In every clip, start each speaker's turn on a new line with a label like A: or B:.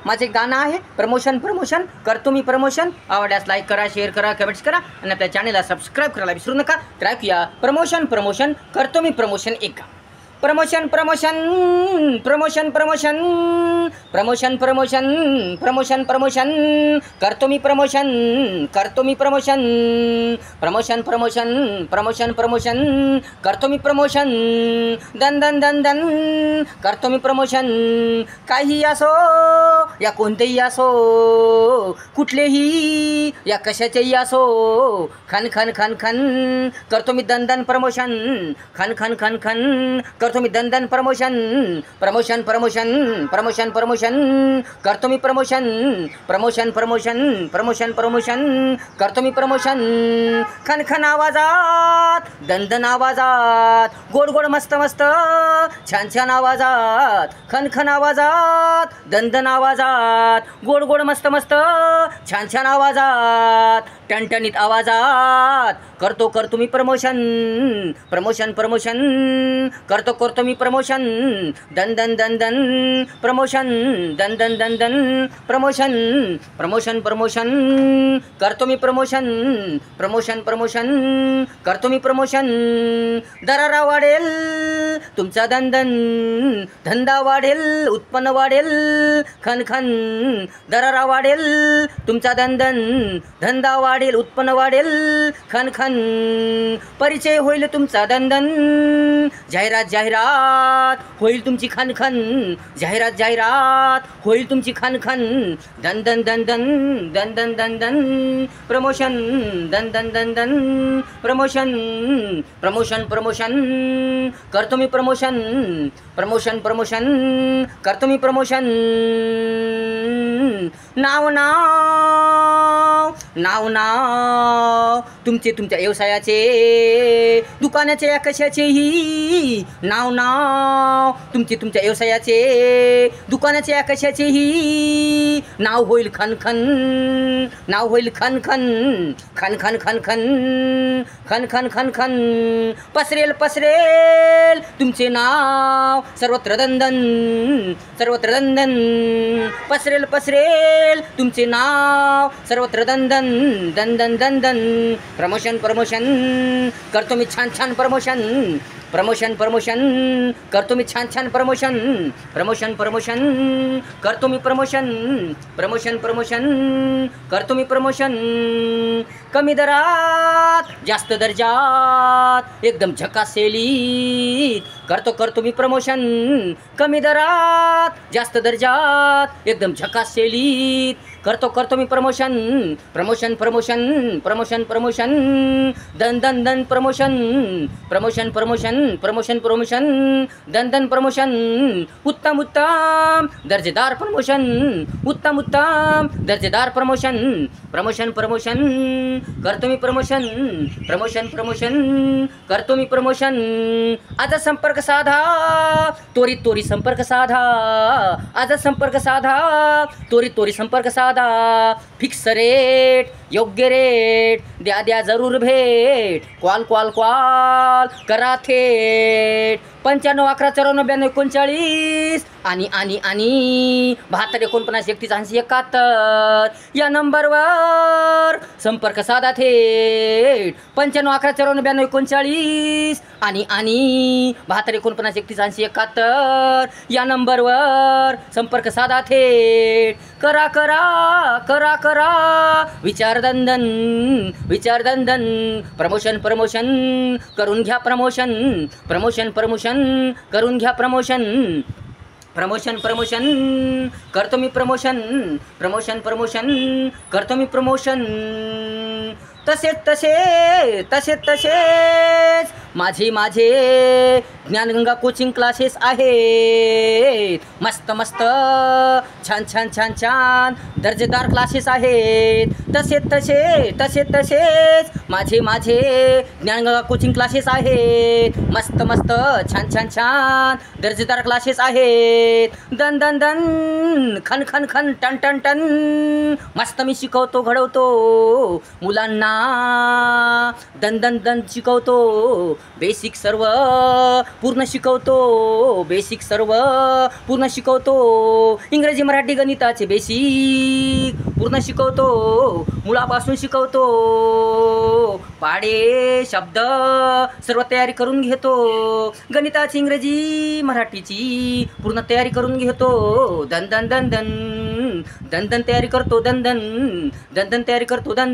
A: माझे गाणं आहे प्रमोशन करतो मी प्रमोशन. आवडल्यास लाईक करा, शेअर करा, कमेंट्स करा आणि आपल्या चॅनलला सबस्क्राईब करायला विसरू नका. तर ऐकूया प्रमोशन करतो मी प्रमोशन एक. प्रमोशन करतो मी प्रमोशन करतो मी प्रमोशन करतो मी प्रमोशन दन करतो मी प्रमोशन. काही असो या कोणतेही असो, कुठलेही या कशाचेही असो, खन करतो मी दन प्रमोशन. खन करतो मी दन प्रमोशन करतो मी प्रमोशन करतो मी प्रमोशन. खन आवाजात दन आवाजात, गोड मस्त छान आवाजात. खन आवाजात दन आवाजात, गोड मस्त छान आवाजात. टणटणीत आवाजात करतो मी प्रमोशन करतो मी प्रमोशन दन प्रमोशन दन प्रमोशन करतो मी प्रमोशन करतो मी प्रमोशन. दरारा वाढेल तुमचा दन धंदा वाढेल, उत्पन्न वाढेल. खन दरारा वाढेल तुमचा दन धंदा वाढेल, उत्पन्न वाढेल. खन परिचय होईल तुमचा दन जाहिरात होईल तुमची. खन जाहिरात होईल तुमची. खन दन प्रमोशन दन प्रमोशन करतो मी प्रमोशन करतो मी प्रमोशन. नाव तुमच्या व्यवसायाचे, दुकानाचे या कशाचेही नाव तुमच्या व्यवसायाचे, दुकानाचे या कशाचेही नाव होईल. नाव होईल खन पसरेल तुमचे नाव सर्वत्र दन पसरेल तुमचे नाव सर्वत्र दन प्रमोशन करतो मी छान प्रमोशन करतो मी छान प्रमोशन करतो मी प्रमोशन करतो मी प्रमोशन. कमी दरात जास्त दर्जात एकदम झकास सेलीत करतो मी प्रमोशन. कमी दरात जास्त दर्जात एकदम झकास सेलीत करतो मी प्रमोशन दन प्रमोशन दन प्रमोशन. उत्तम दर्जेदार प्रमोशन, उत्तम दर्जेदार प्रमोशन करतो मी प्रमोशन करतो मी प्रमोशन. आज संपर्क साधा, त्वरित संपर्क साधा. आज संपर्क साधा, त्वरित संपर्क साधा. फिक्स रेट, योग्य रेट, द्या जरूर भेट. कॉल करा थेट. 95 11 94 92 39 आणि 72 49 31 80 71 या नंबरवर संपर्क साधा थेट. 95 11 94 92 39 आणि 72 49 31 80 71 या नंबरवर संपर्क साधा थेट. करा विचार दंदन प्रमोशन करून घ्या प्रमोशन करून घ्या प्रमोशन करतो मी प्रमोशन करतो मी प्रमोशन. तसेच माझे ज्ञानगंगा कोचिंग क्लासेस आहेत. मस्त छान दर्जेदार क्लासेस आहेत. तसेच माझे ज्ञानगंगा कोचिंग क्लासेस आहेत. मस्त छान दर्जेदार क्लासेस आहेत. दन खन टन मस्त मी शिकवतो घडवतो मुलांना. दन शिकवतो. बेसिक सर्व पूर्ण शिकवतो. इंग्रजी मराठी गणिताचे बेसिक पूर्ण शिकवतो. मुळापासून शिकवतो. पाढे शब्द सर्व तयारी करून घेतो. गणिताची इंग्रजी मराठीची पूर्ण तयारी करून घेतो. दन तयारी करतो. दन तयारी करतो. दन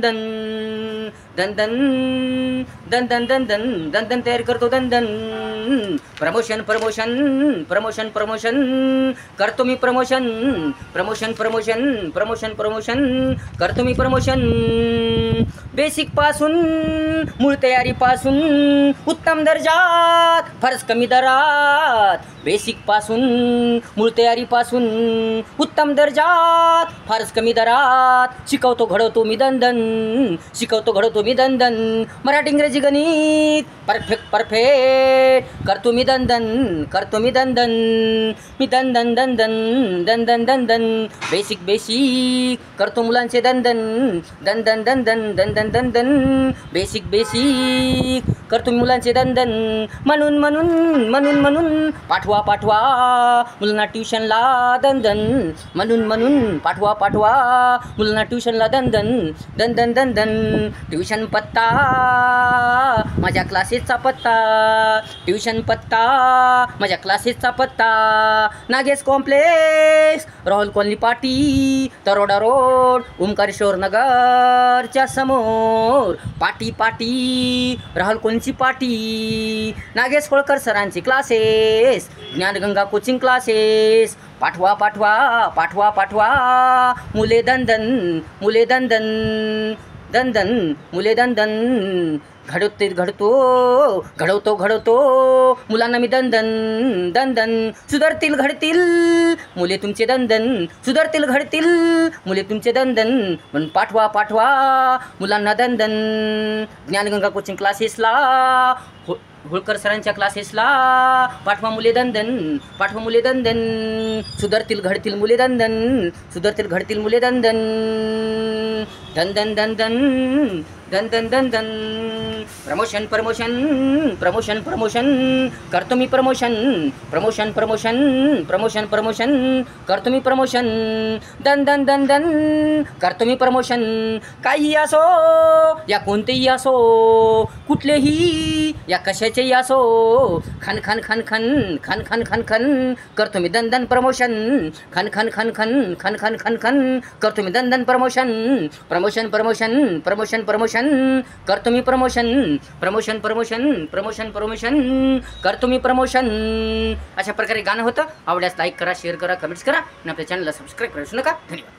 A: तयारी करतो. प्रमोशन करतो मी. प्रमोशन करतो मी. बेसिक पासून मूळ तयारी पासून उत्तम दर्जात फारच कमी दरात. बेसिक पासून मूळ तयारी पासून उत्तम दर्जात फारच कमी दरात. शिकवतो घडवतो मी. शिकवतो घडवतो मी. मराठी इंग्रजी गणित परफेक्ट करतो मी. करतो मी. मी बेसिक करतो मुलांचे. बेसिक करतो मी मुलांचे. म्हणून पाठवा मुलांना ट्युशनला. म्हणून पाठवा मुलांना ट्युशनला. ट्युशन पत्ता माझ्या क्लासेसचा पत्ता. ट्युशन पत्ता माझ्या क्लासेसचा पत्ता. नागेश कॉम्प्लेक्स, राहुल कॉलनी पाटी, तरोडा रोड, ओंकारेश्वर नगरच्या समोर. पाटी राहुल कॉलनीची पाटी. नागेश होळकर सरांचे क्लासेस, ज्ञानगंगा कोचिंग क्लासेस. पाठवा मुले. मुले घडवतो मुलांना मी. सुधारतील घडतील मुले तुमचे. सुधारतील घडतील मुले तुमचे. म्हणून पाठवा मुलांना. ज्ञानगंगा कोचिंग क्लासेसला, होळकर सरांच्या क्लासेसला पाठवा मुले. पाठवा मुले. सुधारतील घडतील मुले. सुधारतील घडतील मुले. प्रमोशन करतो मी. प्रमोशन करतो मी. करतो मी. काही असो या कोणतेही असो, कुठलेही या कशाचेही असो, खन करतो मी. प्रमोशन खन करतो मी. प्रमोशन करतो मी. प्रमोशन करतो मी. अशा प्रकारे गाणं होतं. आवडल्यास लाईक करा, शेअर करा, कमेंट्स करा आणि आपल्या चॅनलला सबस्क्राईब करा. विसरू नका. धन्यवाद.